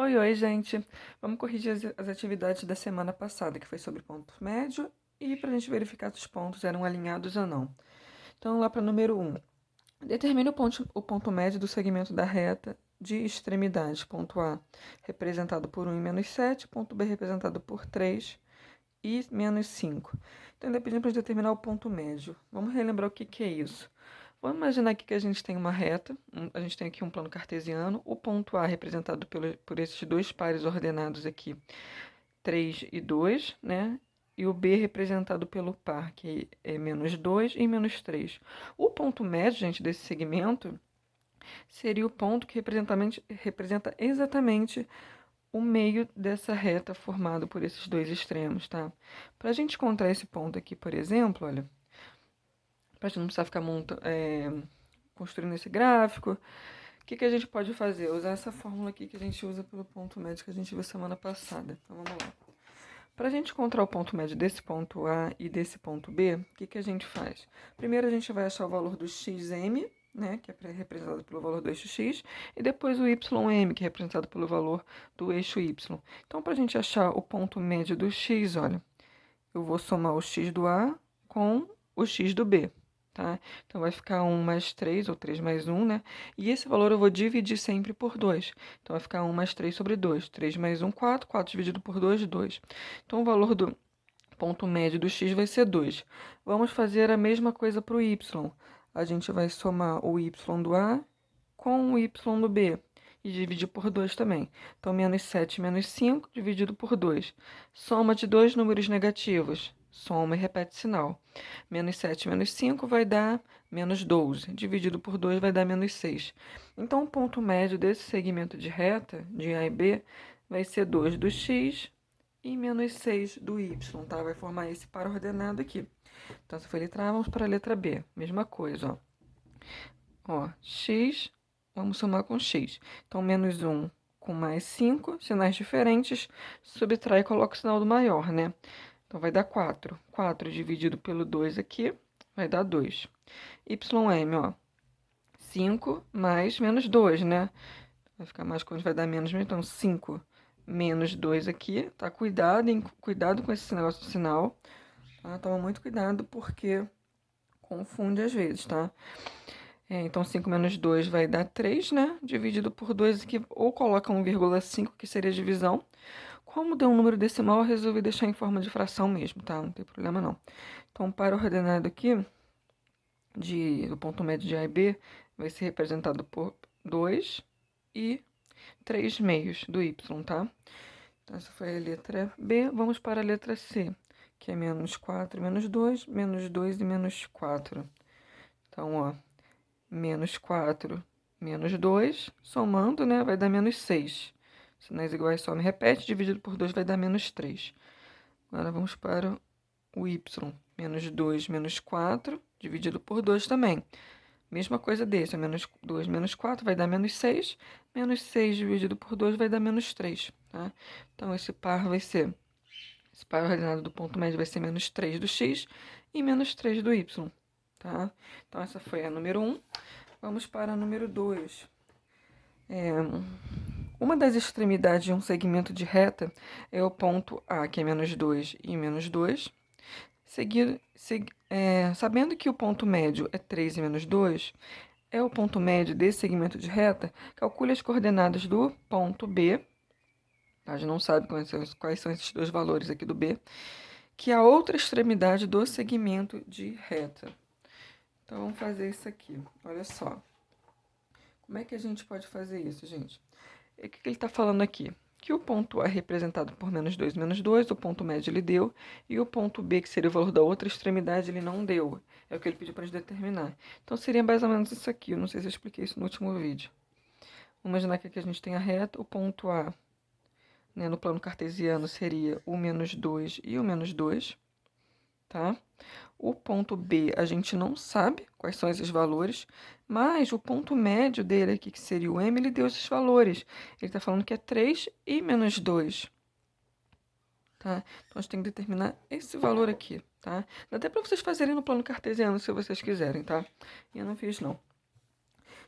Oi, oi, gente. Vamos corrigir as atividades da semana passada, que foi sobre ponto médio, e para a gente verificar se os pontos eram alinhados ou não. Então, lá para o número 1. Determine o ponto médio do segmento da reta de extremidade. Ponto A, representado por 1 e menos 7. Ponto B, representado por 3 e menos 5. Então, ele pedindo para a gente determinar o ponto médio. Vamos relembrar o que é isso. Vamos imaginar aqui que a gente tem uma reta, a gente tem aqui um plano cartesiano, o ponto A representado por esses dois pares ordenados aqui, 3 e 2, né? E o B representado pelo par, que é menos 2 e menos 3. O ponto médio, gente, desse segmento seria o ponto que representa exatamente o meio dessa reta formado por esses dois extremos, tá? Para a gente encontrar esse ponto aqui, por exemplo, olha, para a gente não precisar ficar construindo esse gráfico, o que a gente pode fazer? Usar essa fórmula aqui que a gente usa pelo ponto médio que a gente viu semana passada. Então, vamos lá. Para a gente encontrar o ponto médio desse ponto A e desse ponto B, o que a gente faz? Primeiro, a gente vai achar o valor do xm, né, que é representado pelo valor do eixo x, e depois o ym, que é representado pelo valor do eixo y. Então, para a gente achar o ponto médio do x, olha, eu vou somar o x do A com o x do B. Tá? Então, vai ficar 1 mais 3, ou 3 mais 1, né? E esse valor eu vou dividir sempre por 2. Então, vai ficar 1 mais 3 sobre 2. 3 mais 1, 4. 4 dividido por 2, 2. Então, o valor do ponto médio do x vai ser 2. Vamos fazer a mesma coisa para o y. A gente vai somar o y do A com o y do B. E dividir por 2 também. Então, menos 7 menos 5 dividido por 2. Soma de dois números negativos. Soma e repete sinal. Menos 7 menos 5 vai dar menos 12. Dividido por 2 vai dar menos 6. Então, o ponto médio desse segmento de reta, de A e B, vai ser 2 do x e menos 6 do y, tá? Vai formar esse par ordenado aqui. Então, essa foi a letra A, vamos para a letra B. Mesma coisa, ó. X, vamos somar com x. Então, menos 1 com mais 5, sinais diferentes, subtrai e coloca o sinal do maior, né? Então, vai dar 4. 4 dividido pelo 2 aqui, vai dar 2. YM, ó, 5 mais menos 2, né? Vai ficar mais quando vai dar menos, então 5 menos 2 aqui, tá? Cuidado com esse negócio do sinal, tá? Toma muito cuidado porque confunde às vezes, tá? Então 5 menos 2 vai dar 3, né? Dividido por 2 aqui, ou coloca 1,5, que seria a divisão. Como deu um número decimal, eu resolvi deixar em forma de fração mesmo, tá? Não tem problema não. Então, para o ordenado aqui, do ponto médio de A e B, vai ser representado por 2 e 3 meios do y, tá? Então, essa foi a letra B. Vamos para a letra C, que é menos 4 menos 2 e menos 4. Então, ó, menos 4 menos 2, somando, né, vai dar menos 6. Sinais iguais só me repete, dividido por 2 vai dar menos 3. Agora vamos para o y. Menos 2 menos 4, dividido por 2 também. Mesma coisa desse, menos 2 menos 4 vai dar menos 6. Menos 6 dividido por 2 vai dar menos 3, tá? Então, esse par ordenado do ponto médio vai ser menos 3 do x e menos 3 do y, tá? Então, essa foi a número 1. Vamos para a número 2. Uma das extremidades de um segmento de reta é o ponto A, que é menos 2 e menos 2. Sabendo que o ponto médio é 3 e menos 2, é o ponto médio desse segmento de reta, calcule as coordenadas do ponto B, a gente não sabe quais são esses dois valores aqui do B, que é a outra extremidade do segmento de reta. Então, vamos fazer isso aqui. Olha só. Como é que a gente pode fazer isso, gente? O que ele está falando aqui? Que o ponto A é representado por menos 2, o ponto médio ele deu, e o ponto B, que seria o valor da outra extremidade, ele não deu. É o que ele pediu para a gente determinar. Então, seria mais ou menos isso aqui. Eu não sei se eu expliquei isso no último vídeo. Vamos imaginar que aqui a gente tem a reta, o ponto A, né, no plano cartesiano, seria o menos 2 e o menos 2, tá? O ponto B, a gente não sabe quais são esses valores, mas o ponto médio dele aqui, que seria o M, ele deu esses valores. Ele está falando que é 3 e menos 2, tá? Então, a gente tem que determinar esse valor aqui, tá? Dá até para vocês fazerem no plano cartesiano, se vocês quiserem, tá? Eu não fiz, não.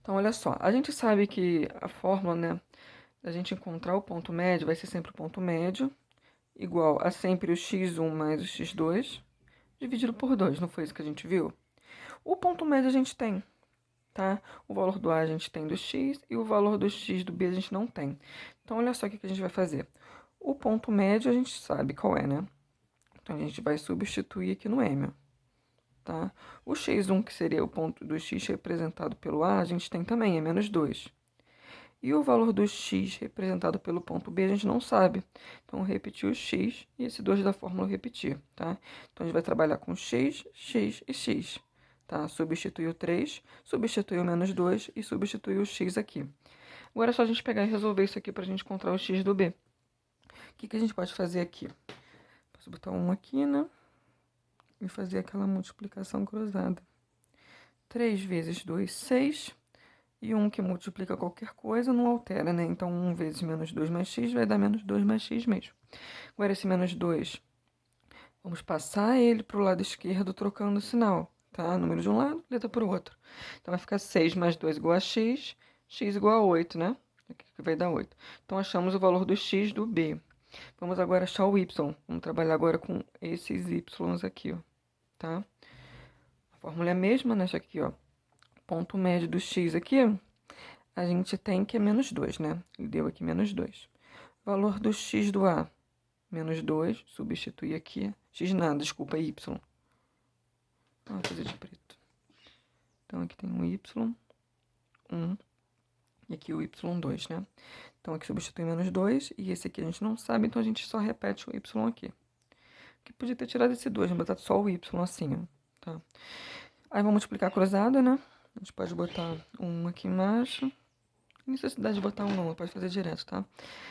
Então, olha só. A gente sabe que a fórmula, né, a gente encontrar o ponto médio, vai ser sempre o ponto médio, igual a sempre o x1 mais o x2, dividido por 2, não foi isso que a gente viu? O ponto médio a gente tem, tá? O valor do A a gente tem do x e o valor do x do B a gente não tem. Então, olha só o que a gente vai fazer. O ponto médio a gente sabe qual é, né? Então, a gente vai substituir aqui no M, tá? O x1, que seria o ponto do x representado pelo A, a gente tem também, é menos 2. E o valor do x representado pelo ponto B a gente não sabe. Então, eu repeti o x e esse 2 da fórmula eu repeti, tá? Então, a gente vai trabalhar com x, x e x, tá? Substitui o 3, substitui o menos 2 e substitui o x aqui. Agora é só a gente pegar e resolver isso aqui para a gente encontrar o x do B. O que a gente pode fazer aqui? Posso botar 1 aqui, né? E fazer aquela multiplicação cruzada. 3 vezes 2, 6. E 1 que multiplica qualquer coisa não altera, né? Então, 1 vezes menos 2 mais x vai dar menos 2 mais x mesmo. Agora, esse menos 2, vamos passar ele para o lado esquerdo trocando o sinal, tá? Número de um lado, letra para o outro. Então, vai ficar 6 mais 2 igual a x, x igual a 8, né? Aqui que vai dar 8. Então, achamos o valor do x do B. Vamos agora achar o y. Vamos trabalhar agora com esses y aqui, ó, tá? A fórmula é a mesma, né? Isso aqui, ó. Ponto médio do x aqui, a gente tem que é menos 2, né? Ele deu aqui menos 2. Valor do x do A, menos 2. Substituir aqui. X nada, desculpa, y. Vou fazer de preto. Então, aqui tem um y1 e aqui o y2, né? Então, aqui substitui menos 2 e esse aqui a gente não sabe, então a gente só repete o y aqui. Aqui podia ter tirado esse 2, botar só o y assim, ó, tá? Aí, vamos multiplicar cruzado, né? A gente pode botar 1 aqui embaixo. Não necessidade de botar um não, pode fazer direto, tá?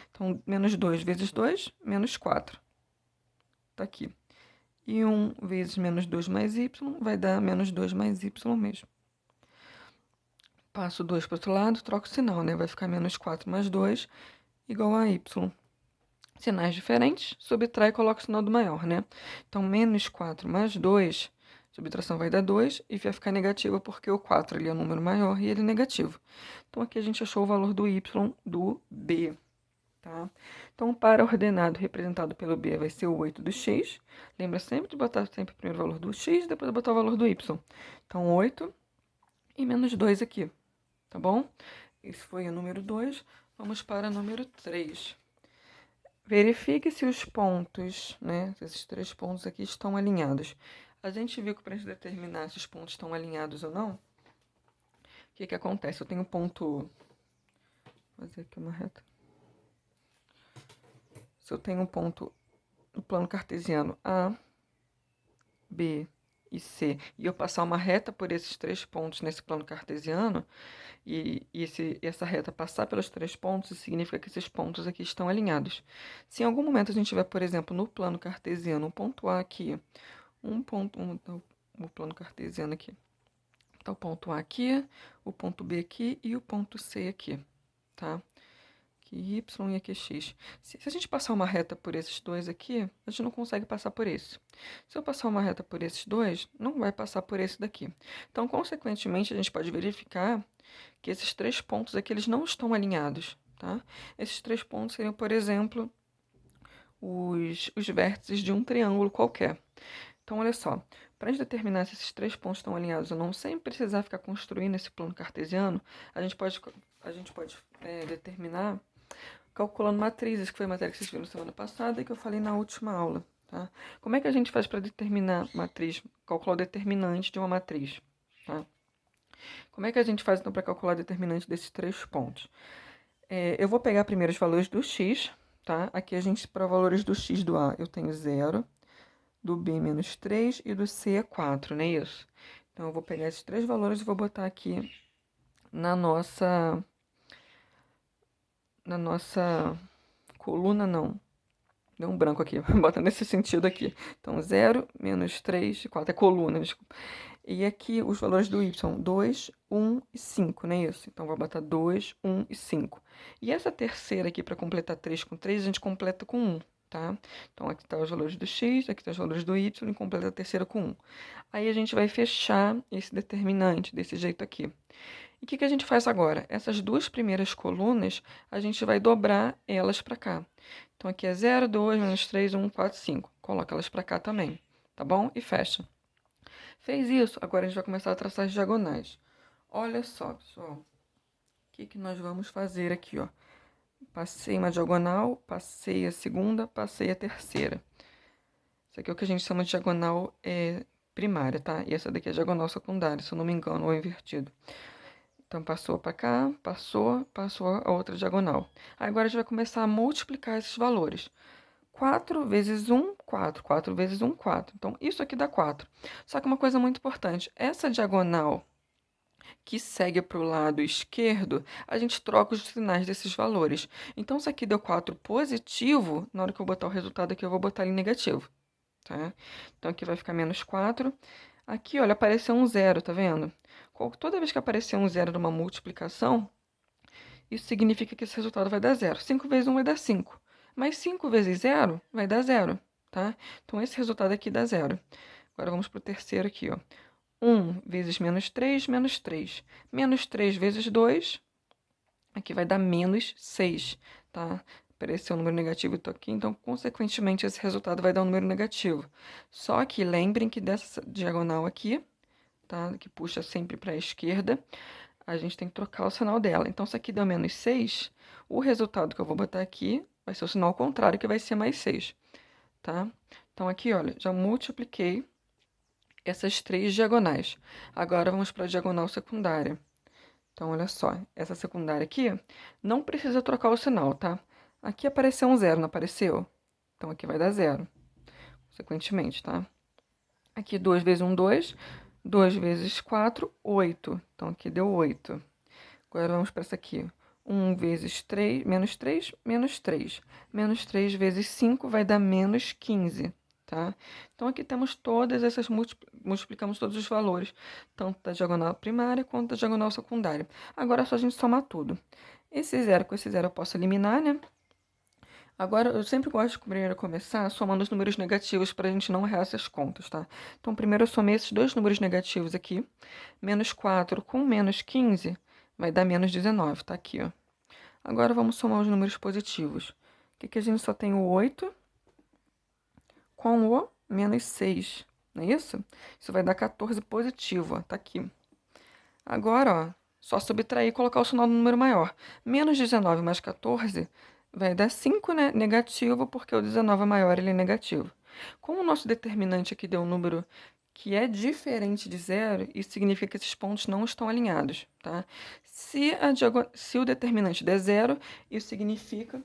Então, menos 2 vezes 2, menos 4. Tá aqui. E 1 vezes menos 2 mais y vai dar menos 2 mais y mesmo. Passo 2 para o outro lado, troco o sinal, né? Vai ficar menos 4 mais 2 igual a y. Sinais diferentes, subtrai e coloca o sinal do maior, né? Então, menos 4 mais 2, subtração vai dar 2 e vai ficar negativa porque o 4 ali é o número maior e ele é negativo. Então, aqui a gente achou o valor do y do B, tá? Então, para o ordenado representado pelo B vai ser o 8 do x. Lembra sempre de botar sempre primeiro o valor do x, depois botar o valor do y. Então, 8 e menos 2 aqui, tá bom? Esse foi o número 2. Vamos para o número 3. Verifique se os pontos, né, esses 3 pontos aqui estão alinhados. A gente viu que para a gente determinar se os pontos estão alinhados ou não, o que acontece? Eu tenho um ponto... Vou fazer aqui uma reta. Se eu tenho um ponto no plano cartesiano A, B e C, e eu passar uma reta por esses 3 pontos nesse plano cartesiano, e essa reta passar pelos 3 pontos, isso significa que esses pontos aqui estão alinhados. Se em algum momento a gente tiver, por exemplo, no plano cartesiano, um ponto A aqui, o plano cartesiano aqui, tá o ponto A aqui, o ponto B aqui e o ponto C aqui, tá? Aqui Y e aqui X. Se a gente passar uma reta por esses dois aqui, a gente não consegue passar por esse. Se eu passar uma reta por esses dois, não vai passar por esse daqui. Então, consequentemente, a gente pode verificar que esses 3 pontos aqui, eles não estão alinhados, tá? Esses 3 pontos seriam, por exemplo, os vértices de um triângulo qualquer. Então, olha só, para a gente determinar se esses 3 pontos estão alinhados ou não, sem precisar ficar construindo esse plano cartesiano, a gente pode determinar calculando matrizes, que foi a matéria que vocês viram semana passada e que eu falei na última aula, tá? Como é que a gente faz para determinar matriz, calcular o determinante de uma matriz, tá? Como é que a gente faz, então, para calcular o determinante desses 3 pontos? Eu vou pegar primeiro os valores do x, tá? Aqui a gente, para valores do x do A, eu tenho 0, do B menos 3 e do C é 4, não é isso? Então, eu vou pegar esses 3 valores e vou botar aqui na nossa coluna, não. Deu um branco aqui, bota nesse sentido aqui. Então, 0, menos 3 e 4 é coluna, desculpa. E aqui os valores do y, 2, 1 e 5, não é isso? Então, vou botar 2, 1 e 5. E essa terceira aqui, para completar 3 com 3, a gente completa com 1, tá? Então, aqui estão os valores do x, aqui estão os valores do y, e completa a terceira com 1. Aí, a gente vai fechar esse determinante desse jeito aqui. E o que a gente faz agora? Essas duas primeiras colunas, a gente vai dobrar elas para cá. Então, aqui é 0, 2, menos 3, 1, 4, 5. Coloca elas para cá também, tá bom? E fecha. Fez isso, agora a gente vai começar a traçar as diagonais. Olha só, pessoal. O que nós vamos fazer aqui, ó? Passei uma diagonal, passei a segunda, passei a terceira. Isso aqui é o que a gente chama de diagonal primária, tá? E essa daqui é a diagonal secundária, se eu não me engano, ou invertido. Então, passou para cá, passou a outra diagonal. Agora a gente vai começar a multiplicar esses valores. 4 vezes 1, 4. 4 vezes 1, 4. Então, isso aqui dá 4. Só que uma coisa muito importante, essa diagonal que segue para o lado esquerdo, a gente troca os sinais desses valores. Então, se aqui deu 4 positivo, na hora que eu botar o resultado aqui, eu vou botar ele negativo. Tá? Então, aqui vai ficar menos 4. Aqui, olha, apareceu um zero, tá vendo? Toda vez que aparecer um zero numa multiplicação, isso significa que esse resultado vai dar zero. 5 vezes 1 vai dar 5. Mas 5 vezes 0 vai dar zero, tá? Então, esse resultado aqui dá zero. Agora, vamos para o terceiro aqui, ó. 1 vezes menos 3, menos 3. Menos 3 vezes 2, aqui vai dar menos 6, tá? Apareceu um número negativo aqui, então, consequentemente, esse resultado vai dar um número negativo. Só que lembrem que dessa diagonal aqui, tá? Que puxa sempre para a esquerda, a gente tem que trocar o sinal dela. Então, se aqui deu menos 6, o resultado que eu vou botar aqui vai ser o sinal contrário, que vai ser mais 6, tá? Então, aqui, olha, já multipliquei essas três diagonais. Agora, vamos para a diagonal secundária. Então, olha só, essa secundária aqui, não precisa trocar o sinal, tá? Aqui apareceu um zero, não apareceu? Então, aqui vai dar zero, consequentemente, tá? Aqui, 2 vezes 1, 2. 2 vezes 4, 8. Então, aqui deu 8. Agora, vamos para essa aqui. 1 vezes 3, menos 3, menos 3. Menos 3 vezes 5 vai dar menos 15, tá? Então, aqui temos todas essas, multiplicamos todos os valores, tanto da diagonal primária quanto da diagonal secundária. Agora, é só a gente somar tudo. Esse zero com esse zero eu posso eliminar, né? Agora, eu sempre gosto de primeiro começar somando os números negativos para a gente não errar essas contas, tá? Então, primeiro eu somei esses dois números negativos aqui. Menos 4 com menos 15 vai dar menos 19, tá aqui, ó. Agora, vamos somar os números positivos. O que a gente só tem o 8 com o menos 6, não é isso? Isso vai dar 14 positivo, ó, tá aqui. Agora, ó, só subtrair e colocar o sinal do número maior. Menos 19 mais 14 vai dar 5, né? Negativo, porque o 19 é maior, ele é negativo. Como o nosso determinante aqui deu um número que é diferente de zero, isso significa que esses pontos não estão alinhados, tá? Se o determinante der zero, isso significa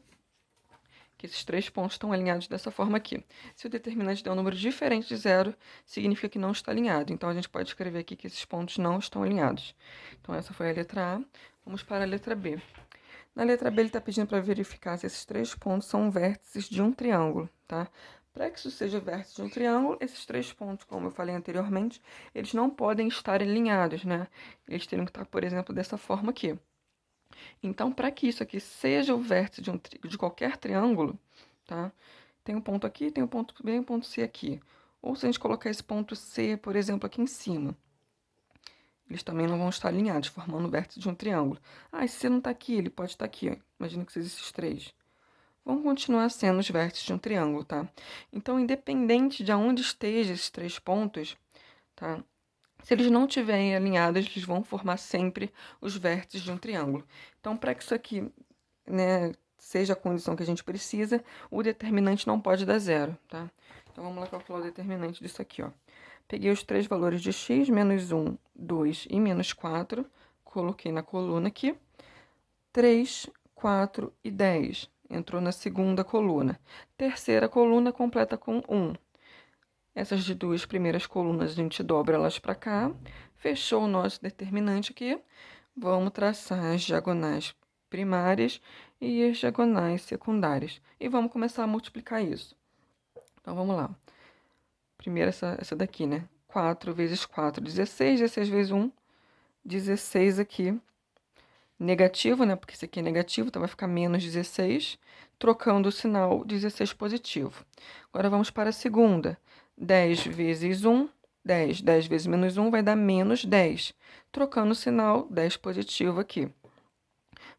que esses três pontos estão alinhados dessa forma aqui. Se o determinante der um número diferente de zero, significa que não está alinhado. Então, a gente pode escrever aqui que esses pontos não estão alinhados. Então, essa foi a letra A. Vamos para a letra B. Na letra B, ele está pedindo para verificar se esses três pontos são vértices de um triângulo, tá? Para que isso seja vértice de um triângulo, esses três pontos, como eu falei anteriormente, eles não podem estar alinhados, né? Eles teriam que estar, por exemplo, dessa forma aqui. Então, para que isso aqui seja o vértice de qualquer triângulo, tá? Tem um ponto aqui, tem um ponto B e um ponto C aqui. Ou se a gente colocar esse ponto C, por exemplo, aqui em cima, eles também não vão estar alinhados, formando o vértice de um triângulo. Ah, esse C não está aqui, ele pode estar aqui, ó. Imagina que sejam esses três. Vão continuar sendo os vértices de um triângulo, tá? Então, independente de onde estejam esses três pontos, tá? Se eles não estiverem alinhados, eles vão formar sempre os vértices de um triângulo. Então, para que isso aqui, né, seja a condição que a gente precisa, o determinante não pode dar zero, tá? Então, vamos lá calcular o determinante disso aqui, ó. Peguei os três valores de x, menos 1, 2 e menos 4, coloquei na coluna aqui. 3, 4 e 10 entrou na segunda coluna. Terceira coluna completa com 1. Essas de duas primeiras colunas a gente dobra elas para cá. Fechou o nosso determinante aqui. Vamos traçar as diagonais primárias e as diagonais secundárias. E vamos começar a multiplicar isso. Então, vamos lá. Primeiro essa daqui, né? 4 vezes 4, 16. 16 vezes 1, 16 aqui. Negativo, né? Porque isso aqui é negativo, então vai ficar menos 16. Trocando o sinal, 16 positivo. Agora, vamos para a segunda. 10 vezes 1, 10. 10 vezes menos 1 vai dar menos 10. Trocando o sinal, 10 positivo aqui.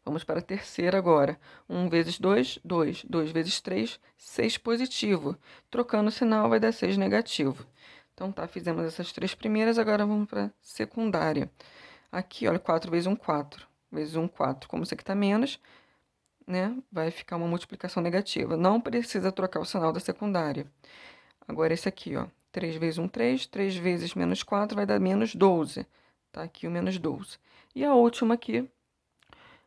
Vamos para a terceira agora. 1 vezes 2, 2. 2 vezes 3, 6 positivo. Trocando o sinal, vai dar 6 negativo. Então, tá, fizemos essas três primeiras, agora vamos para a secundária. Aqui, olha, 4 vezes 1, 4. Vezes 1, 4. Como isso aqui está menos, né, vai ficar uma multiplicação negativa. Não precisa trocar o sinal da secundária. Agora, esse aqui, ó. 3 vezes 1, 3. 3 vezes menos 4 vai dar menos 12. Tá aqui o menos 12. E a última aqui,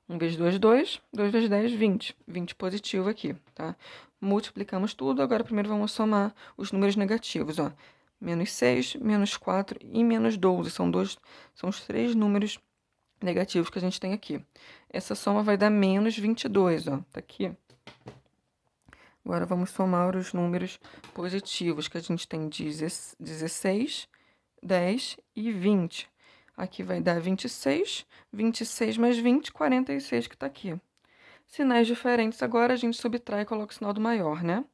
1 vezes 2, 2. 2 vezes 10, 20. 20 positivo aqui, tá? Multiplicamos tudo. Agora, primeiro vamos somar os números negativos, ó. Menos 6, menos 4 e menos 12. São os três números negativos que a gente tem aqui. Essa soma vai dar menos 22, ó. Tá aqui. Agora, vamos somar os números positivos, que a gente tem 16, 10 e 20. Aqui vai dar 26, 26 mais 20, 46 que está aqui. Sinais diferentes, agora a gente subtrai e coloca o sinal do maior, né?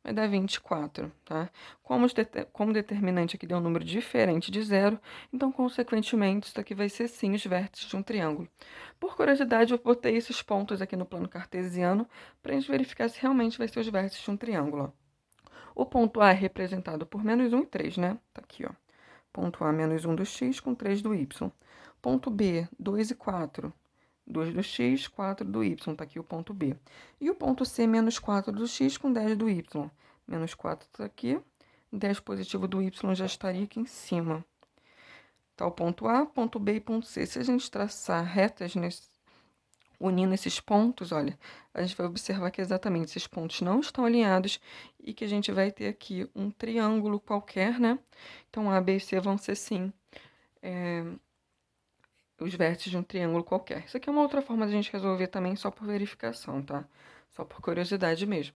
Vai dar 24, tá? Como o determinante aqui deu um número diferente de zero, então, consequentemente, isso aqui vai ser sim os vértices de um triângulo. Por curiosidade, eu botei esses pontos aqui no plano cartesiano para a gente verificar se realmente vai ser os vértices de um triângulo, ó. O ponto A é representado por menos 1 e 3, né? Tá aqui, ó. Ponto A, menos 1 do x com 3 do y. Ponto B, 2 e 4. 2 do x, 4 do y. Tá aqui o ponto B. E o ponto C, menos 4 do x com 10 do y. Menos 4 tá aqui. 10 positivo do y já estaria aqui em cima. Tá o ponto A, ponto B e ponto C. Se a gente traçar retas unindo esses pontos, olha, a gente vai observar que exatamente esses pontos não estão alinhados e que a gente vai ter aqui um triângulo qualquer, né? Então, A, B e C vão ser, sim, os vértices de um triângulo qualquer. Isso aqui é uma outra forma de a gente resolver também só por verificação, tá? Só por curiosidade mesmo.